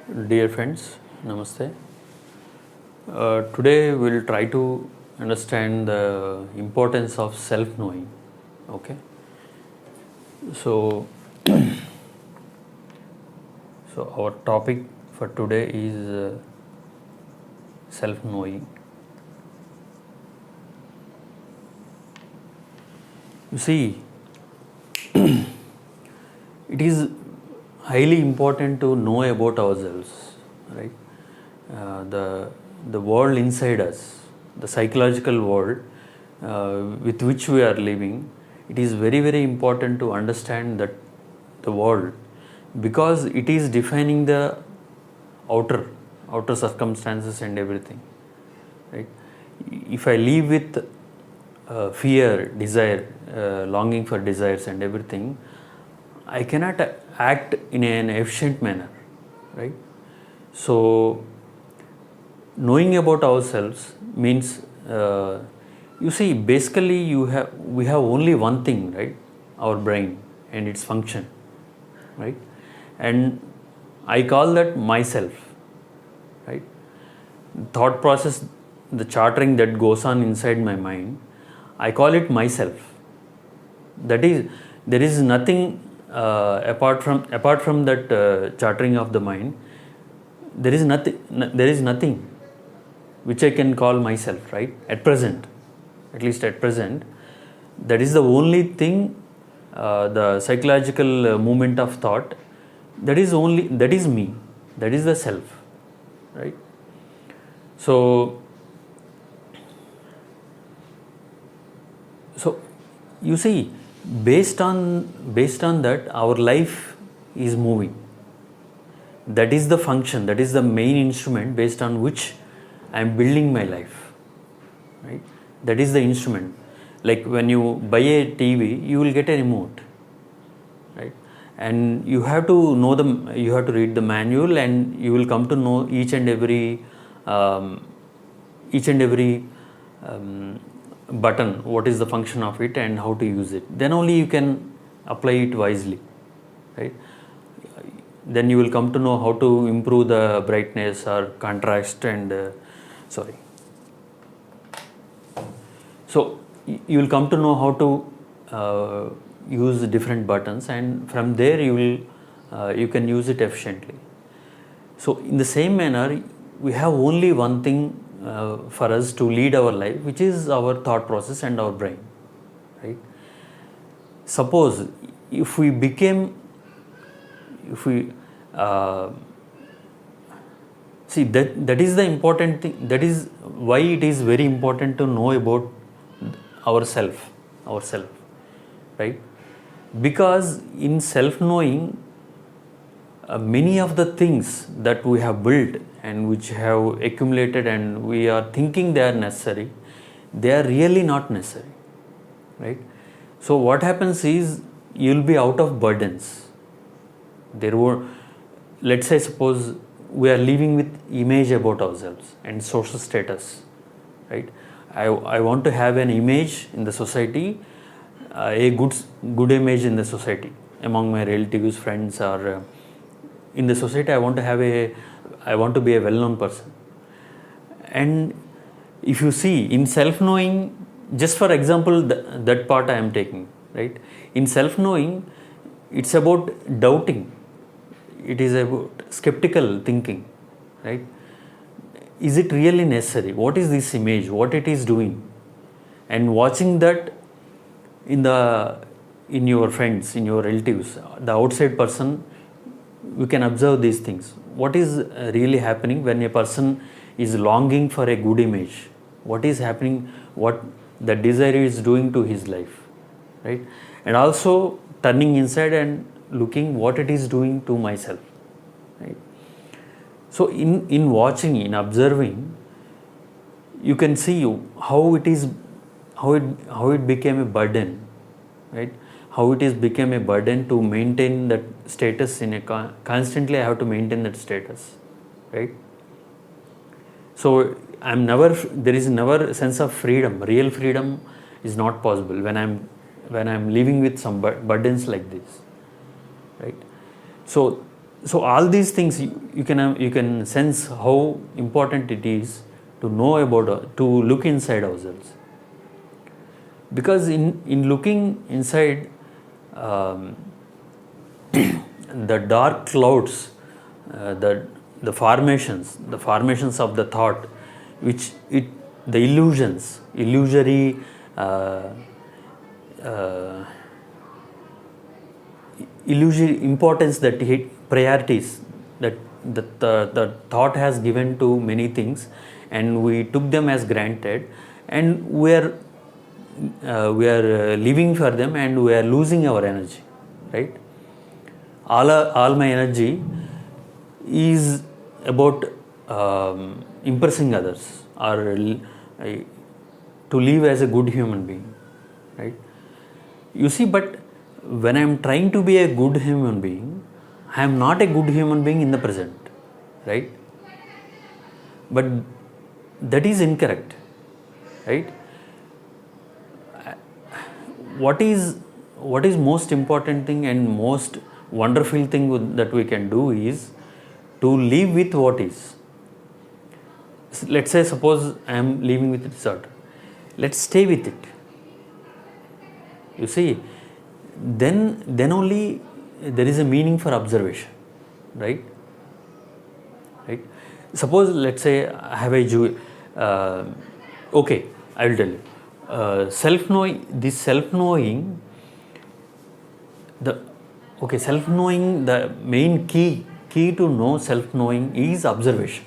Dear friends, Namaste. Today we'll try to understand the importance of self-knowing. Okay. So, so our topic for today is self-knowing. You see, it is highly important to know about ourselves, right? The world inside us, the psychological world with which we are living, it is very important to understand that the world, because it is defining the outer circumstances and everything, right? If I live with fear, desire, longing for desires and everything, I cannot act in an efficient manner, right? So, knowing about ourselves means, you see, basically we have only one thing, right? Our brain and its function, right? And I call that myself, right? Thought process, the chartering that goes on inside my mind, I call it myself. That is, there is nothing apart from that chartering of the mind. There is nothing which I can call myself, right? At present, at least at present, that is the only thing. The psychological movement of thought, that is me, that is the self, right? So you see, based on that, our life is moving. That is the function, that is the main instrument based on which I am building my life, right? That is the instrument. Like when you buy a TV, you will get a remote, right? And you have to know you have to read the manual, and you will come to know each and every button, what is the function of it and how to use it. Then only you can apply it wisely, right? Then you will come to know how to improve the brightness or contrast and so you will come to know how to use different buttons, and from there you can use it efficiently. So in the same manner, we have only one thing for us to lead our life, which is our thought process and our brain, right? Suppose if we see, that is the important thing. That is why it is very important to know about ourself, right? Because in self-knowing, many of the things that we have built and which have accumulated and we are thinking they are necessary, they are really not necessary, right? So what happens is, you will be out of burdens. Let's say, suppose we are living with image about ourselves and social status, right? I want to have an image in the society, a good image in the society among my relatives, friends, or in the society. I want to be a well-known person. And if you see, in self-knowing, just for example, that part I am taking, right? In self-knowing, it's about doubting. It is about skeptical thinking, right? Is it really necessary? What is this image? What it is doing? And watching that in your friends, in your relatives, the outside person, we can observe these things. What is really happening when a person is longing for a good image? What is happening? What the desire is doing to his life, right? And also turning inside and looking what it is doing to myself, right? So in watching, in observing, you can see how it became a burden, right? How it is became a burden to maintain that status constantly. I have to maintain that status, right? So there is never a sense of freedom. Real freedom is not possible when I'm living with some burdens like this, right? So So all these things you can sense how important it is to know about, to look inside ourselves, because in looking inside, um, the dark clouds, the formations of the thought, which the illusory uh, uh, illusory importance that priorities that the thought has given to many things, and we took them as granted, and we are living for them, and we are losing our energy, right? All my energy is about impressing others, or to live as a good human being, right? You see, but when I am trying to be a good human being, I am not a good human being in the present, right? But that is incorrect, right? What is most important thing and most wonderful thing that we can do is to live with what is. Let's say, suppose I am living with disorder. Let's stay with it. You see, then only there is a meaning for observation, right? Right. Suppose, let's say, have a okay, I will tell you. Self-knowing, the main key to know self-knowing is observation.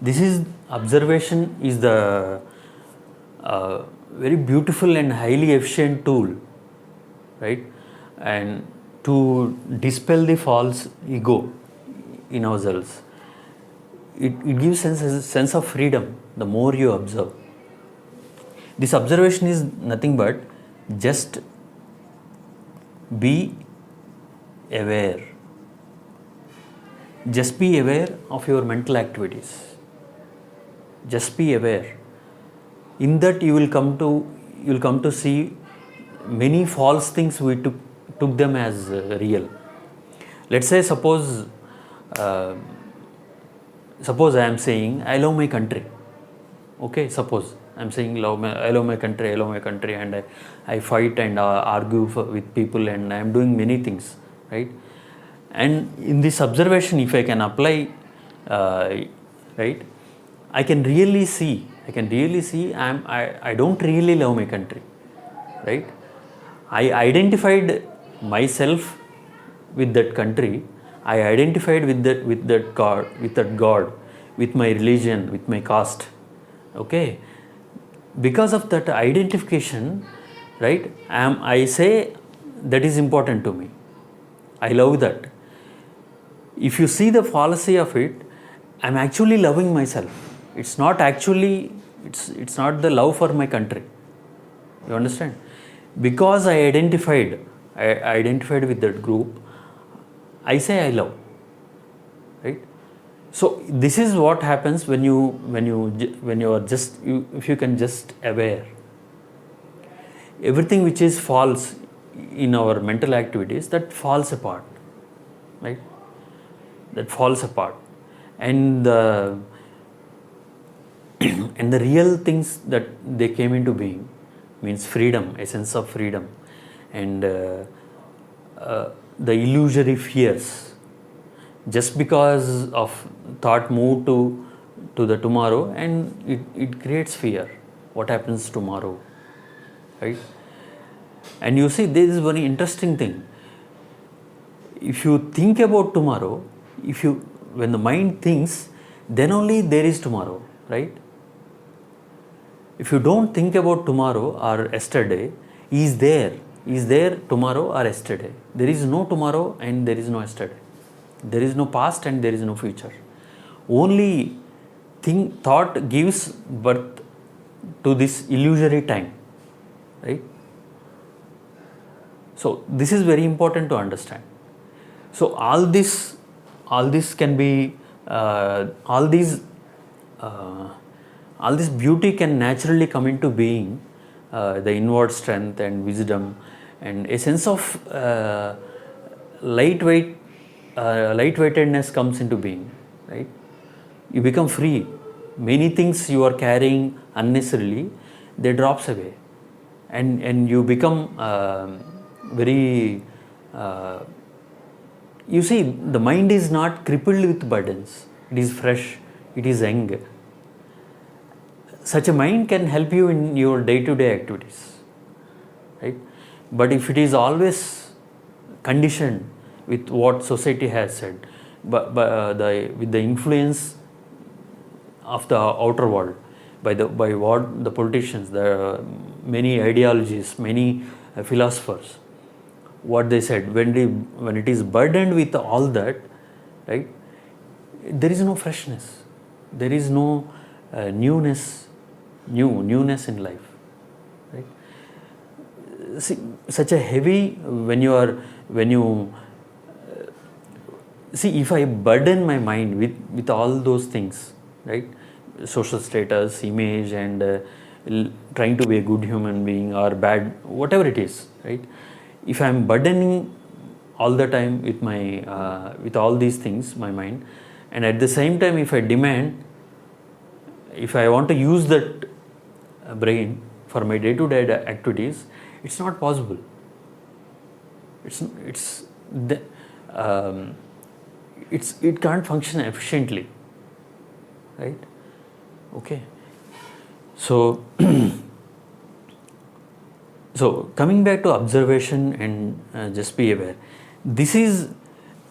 This is observation is the very beautiful and highly efficient tool, right? And to dispel the false ego in ourselves, it gives a sense of freedom the more you observe. This observation is nothing but just be aware. Just be aware of your mental activities. Just be aware. In that you will come to see many false things we took them as real. Let's say, suppose I am saying I love my country. Okay, suppose I am saying I love my country, and I fight and argue with people, and I am doing many things, right? And in this observation, if I can apply, right, I can really see I don't really love my country, right? I identified myself with that country. I identified with that God, with my religion, with my caste. Okay, because of that identification, right? I say that is important to me. I love that. If you see the fallacy of it, I'm actually loving myself. It's not the love for my country. You understand? Because I identified with that group, I say I love, right? So this is what happens when you are just if you can just aware everything which is false in our mental activities, that falls apart, right? That falls apart, and the and the real things that they came into being means freedom, a sense of freedom, and the illusory fears. Just because of thought move to the tomorrow, and it creates fear. What happens tomorrow, right? And you see, this is very interesting thing. If you think about tomorrow, when the mind thinks, then only there is tomorrow, right? If you don't think about tomorrow or yesterday, is there tomorrow or yesterday? There is no tomorrow and there is no yesterday. There is no past and there is no future. Only thought gives birth to this illusory time, right? So this is very important to understand. So all this can be all these all this beauty can naturally come into being, the inward strength and wisdom and a sense of lightweightedness comes into being, right? You become free. Many things you are carrying unnecessarily, they drops away, and you become very. You see, the mind is not crippled with burdens. It is fresh. It is young. Such a mind can help you in your day-to-day activities, right? But if it is always conditioned with what society has said, with the influence of the outer world, by what the politicians, the many ideologies, many philosophers, what they said, when it is burdened with all that, right, there is no freshness, there is no newness in life, right? See, such a heavy, when you see, if I burden my mind with all those things, right, social status, image, and trying to be a good human being or bad, whatever it is, right, if I am burdening all the time with my with all these things, my mind, and at the same time if I demand, if I want to use that brain for my day-to-day activities, it's not possible. It can't function efficiently, right? Okay. So so coming back to observation and just be aware, this is,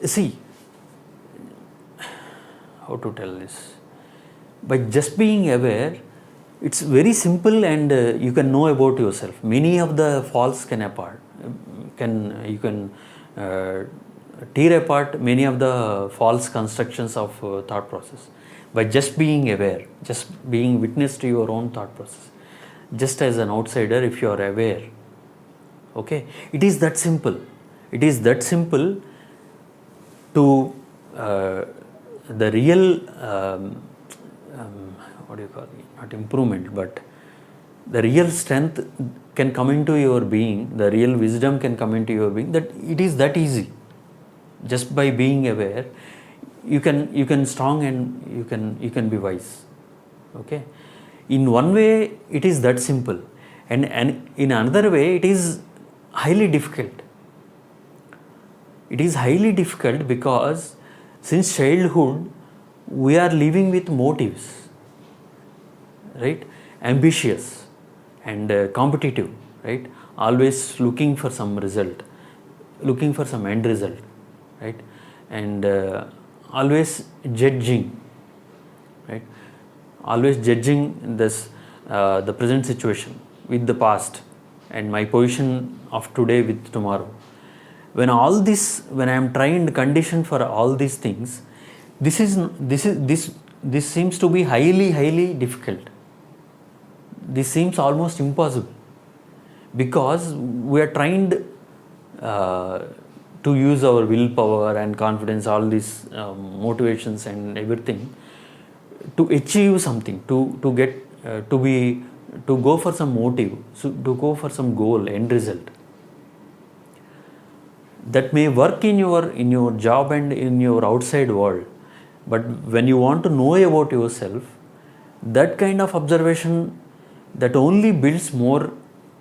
see, how to tell this, by just being aware, it's very simple, and you can know about yourself. Many of the faults can you can tear apart many of the false constructions of thought process by just being aware, just being witness to your own thought process. Just as an outsider, if you are aware, okay, it is that simple. It is that simple to the real what do you call it? Not improvement, but the real strength can come into your being, the real wisdom can come into your being, that it is that easy. Just by being aware, you can strong, and you can be wise. Okay, in one way it is that simple, and in another way it is highly difficult. It is highly difficult because since childhood we are living with motives, right? Ambitious and competitive, right? Always looking for some result, looking for some end result, right? And always judging, right? Always judging this the present situation with the past, and my position of today with tomorrow. When I am trained, conditioned for all these things, this seems to be highly difficult. This seems almost impossible, because we are trained to use our willpower and confidence, all these motivations and everything, to achieve something, to get to go for some motive, so to go for some goal, end result. That may work in your job and in your outside world, but when you want to know about yourself, that kind of observation, that only builds more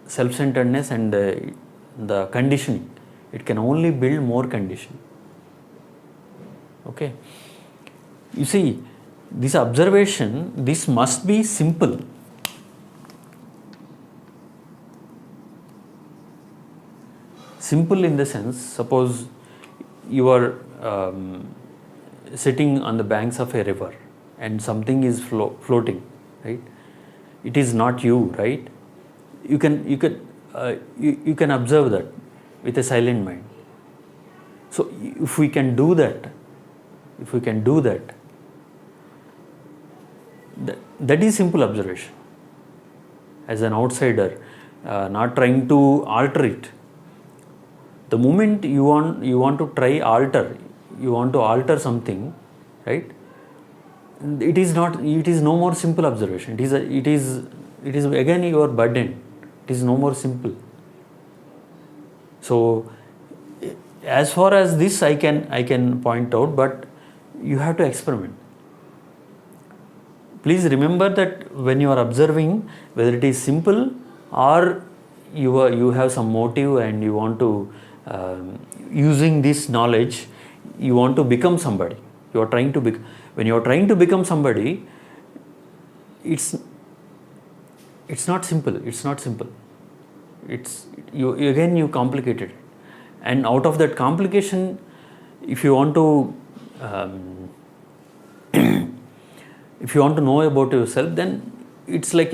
self-centeredness and the conditioning. It can only build more condition. Okay, you see, this observation, this must be simple. Simple in the sense, suppose you are sitting on the banks of a river and something is floating, right? It is not you, right? You can observe that with a silent mind. So if we can do that, that is simple observation. As an outsider, not trying to alter it. The moment you want to try you want to alter something, right? it is not, it is no more simple observation. It is again your burden. It is no more simple. So as far as this I can point out, but you have to experiment. Please remember that when you are observing, whether it is simple or you have some motive and you want to using this knowledge, you want to become somebody. You are trying to when you are trying to become somebody, it's not simple. It's not simple. It's you complicated it, and out of that complication, if you want to if you want to know about yourself, then it's like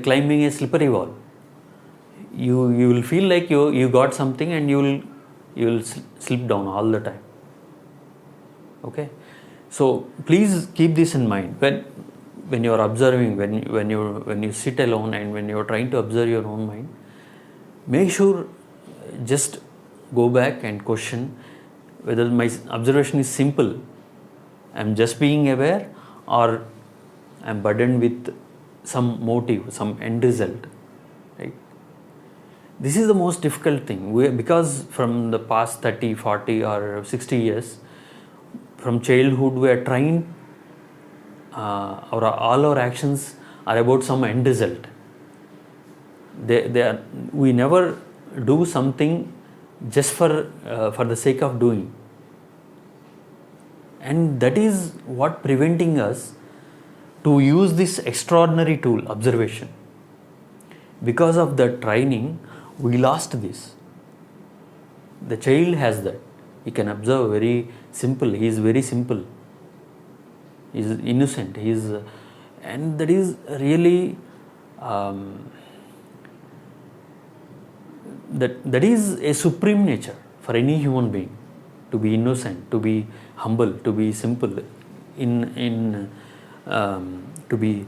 climbing a slippery wall. You will feel like you got something and you will slip down all the time. Okay, so please keep this in mind when you are observing, when you sit alone and when you are trying to observe your own mind. Make sure just go back and question whether my observation is simple, I'm just being aware, or I'm burdened with some motive, some end result. Right? This is the most difficult thing, because from the past 30, 40 or 60 years, from childhood we are trying, all our actions are about some end result. We never do something just for the sake of doing, and that is what preventing us to use this extraordinary tool, observation. Because of the training, we lost this. The child has that. He can observe very simple. He is very simple. He is innocent. And that is really that is a supreme nature for any human being, to be innocent, to be humble, to be simple, to be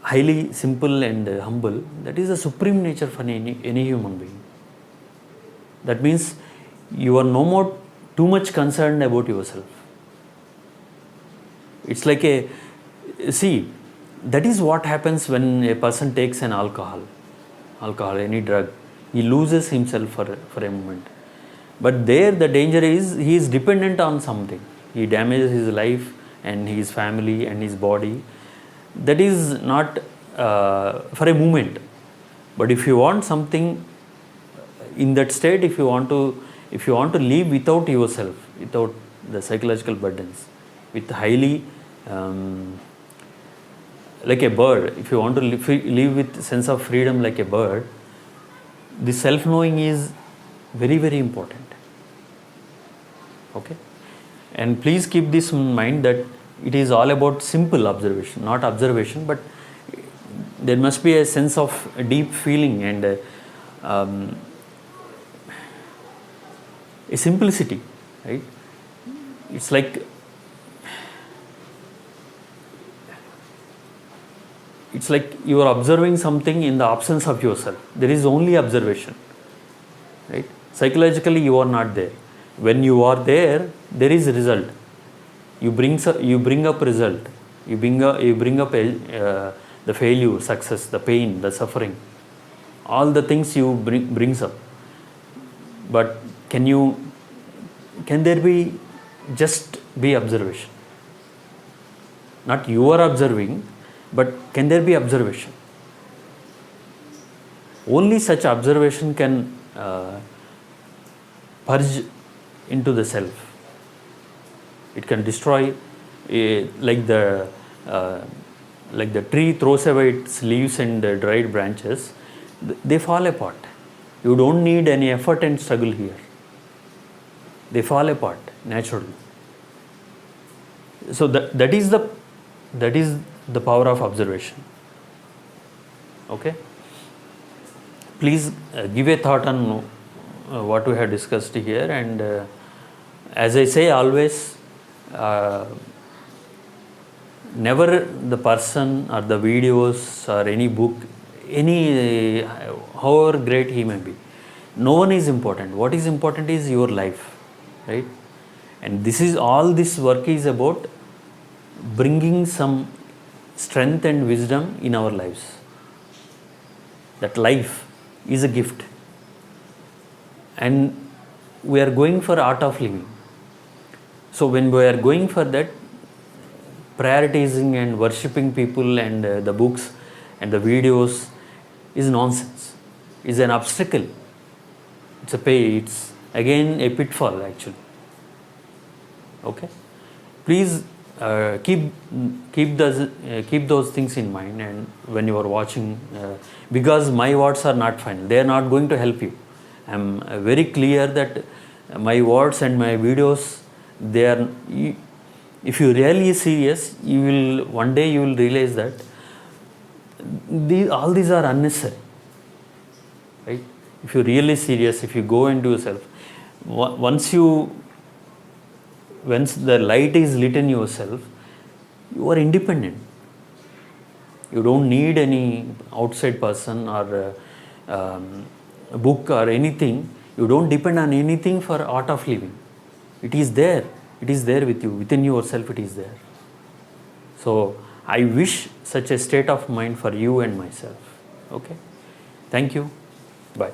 highly simple and humble. That is a supreme nature for any human being. That means you are no more too much concerned about yourself. It's like that is what happens when a person takes an alcohol, any drug. He loses himself for a moment. But there the danger is, he is dependent on something. He damages his life and his family and his body. That is not for a moment. But if you want something in that state, if you want to live without yourself, without the psychological burdens, with highly like a bird, if you want to live with sense of freedom like a bird, the self-knowing is very, very important. Okay, and please keep this in mind that it is all about simple observation, not observation, but there must be a sense of deep feeling and a simplicity, right? It's like you are observing something in the absence of yourself. There is only observation, right? Psychologically you are not there. When you are there, there is a result. You bring up result. You bring up the failure, success, the pain, the suffering, all the things you brings up. But can there be just be observation? Not you are observing, but can there be observation? Only such observation can purge into the self. It can destroy, like the tree throws away its leaves and dried branches, they fall apart. You don't need any effort and struggle here. They fall apart naturally. So that is the power of observation. Okay? Please give a thought on what we have discussed here, and as I say always, never the person or the videos or any book, however great he may be, no one is important. What is important is your life, right? And this work is about bringing some strength and wisdom in our lives. That life is a gift, and we are going for art of living. So when we are going for that, prioritizing and worshipping people and the books and the videos is nonsense, is an obstacle. It's again a pitfall actually. Okay, please keep those things in mind, and when you are watching, because my words are not final, they are not going to help you. I am very clear that my words and my videos, they are, if you really serious, you will one day you will realize that all these are unnecessary, right? If you're really serious, if you go into yourself, once the light is lit in yourself, you are independent. You don't need any outside person or book or anything. You don't depend on anything for art of living. It is there. It is there with you. Within yourself it is there. So I wish such a state of mind for you and myself. Okay. Thank you. Bye.